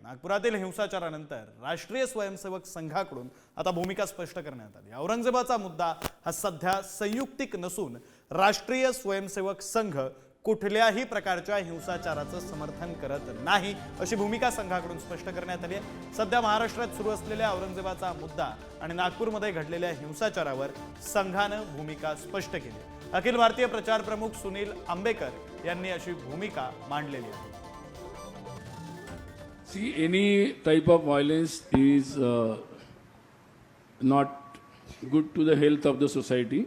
नागपुरातील हिंसाचारानंतर राष्ट्रीय स्वयंसेवक संघाकडून आता भूमिका स्पष्ट करण्यात आली। औरंगजेबाचा मुद्दा हा सध्या संयुक्तिक नसून राष्ट्रीय स्वयंसेवक संघ कुठल्याही प्रकारच्या हिंसाचाराचं समर्थन करत नाही अशी भूमिका संघाकडून स्पष्ट करण्यात आली आहे। सध्या महाराष्ट्रात सुरू असलेल्या औरंगजेबाचा मुद्दा आणि नागपूरमध्ये घडलेल्या हिंसाचारावर संघाने भूमिका स्पष्ट केली। अखिल भारतीय प्रचार प्रमुख सुनील आंबेकर यांनी अशी भूमिका मांडलेली आहे। See, any type of violence is not good to the health of the society,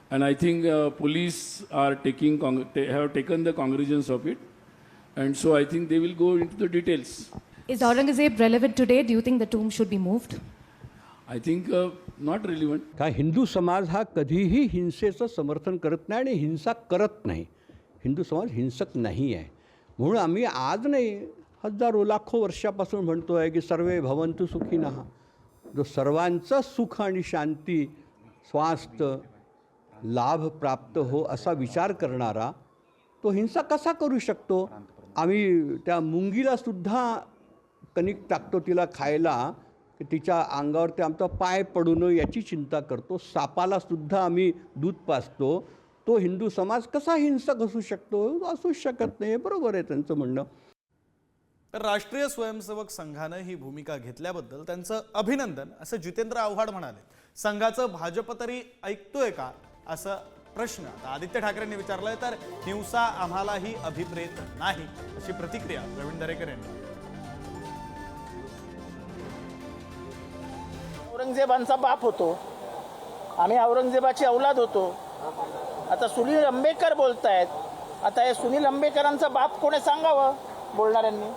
and I think police are have taken the cognizance of it, and so I think they will go into the details. Is Aurangzeb relevant today? Do you think the tomb should be moved? I think not relevant. का हिंदू समाज हा कधीही हिंसेचं समर्थन करत नाही आणि हिंसा करत नाही। हिंदू समाज हिंसक नाही आहे, म्हणून आम्ही आज नाही हजारो लाखो वर्षापासून म्हणतो आहे की सर्वे भवन्तु सुखिनः। जो सर्वांचं सुख आणि शांती स्वास्थ्य लाभ प्राप्त हो असा विचार करणारा तो हिंसा कसा करू शकतो? आम्ही त्या मुंगीला सुद्धा कणिक टाकतो तिला खायला की तिच्या अंगावर ते आमचा पाय पडू नये याची चिंता करतो। सापाला सुद्धा आम्ही दूध पाजतो। तो हिंदू समाज कसा हिंसक असू शकतो? असूच शकत नाही। बरोबर आहे त्यांचं म्हणणं। तर राष्ट्रीय स्वयंसेवक संघाने ही भूमिका घेतल्याबद्दल त्यांचं अभिनंदन असं जितेंद्र आव्हाड म्हणाले। संघाचं भाजप तरी ऐकतोय का असा प्रश्न आता आदित्य ठाकरेंनी विचारलाय, तर हिंसा आम्हालाही अभिप्रेत नाही अशी प्रतिक्रिया प्रवीण दरेकर यांनी। औरंगजेबांचा बाप होतो, आम्ही औरंगजेबाची औलाद होतो। आता सुनील आंबेकर बोलतायत, आता हे सुनील आंबेकरांचा बाप कोणी सांगावं बोलणाऱ्यांनी।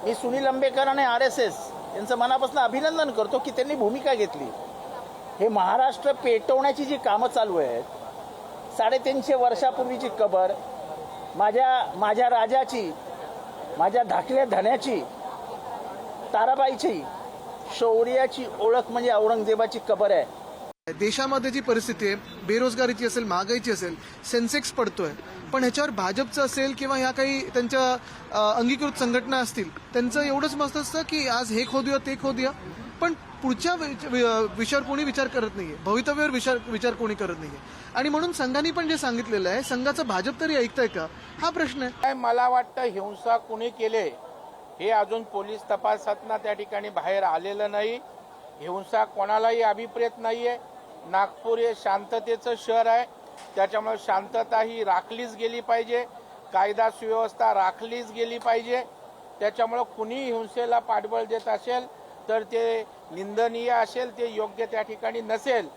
मी सुनील आंबेकर आणि RSS यांचं मनापासून अभिनंदन करतो की त्यांनी भूमिका घेतली। हे महाराष्ट्र पेटवण्याची जी कामं चालू आहेत, 350 वर्षापूर्वीची कबर, माझ्या राजाची, माझ्या धाकल्या धन्याची, ताराबाईची शौर्याची ओळख म्हणजे औरंगजेबाची कबर आहे। देशामध्ये जी परिस्थिती आहे, बेरोजगारीची असेल, महागाईची असेल, सेन्सेक्स पडतोय, पण ह्याच्यावर भाजपचं असेल किंवा ह्या काही त्यांच्या अंगीकृत संघटना असतील त्यांचं एवढंच मत असतं की आज हे खोदूया ते खोदूया, पण पुढच्या विषयावर कोणी विचार करत नाहीये, भवितव्यावर विचार कोणी करत नाहीये। आणि म्हणून संघाने पण जे सांगितलेलं आहे, संघाचं भाजप तरी ऐकतंय का हा प्रश्न आहे। मला वाटतं हिंसा कुणी केले हे अजून पोलीस तपासातना त्या ठिकाणी बाहेर आलेलं नाही। हिंसा कोणालाही अभिप्रेत नाहीये। नागपूर हे शांततेचं शहर आहे, त्याच्यामुळे शांतता ही राखलीच गेली पाहिजे, कायदा सुव्यवस्था राखलीच गेली पाहिजे। त्याच्यामुळे कुणी हिंसेला पाठबळ देत असेल तर ते निंदनीय असेल, ते योग्य त्या ठिकाणी नसेल।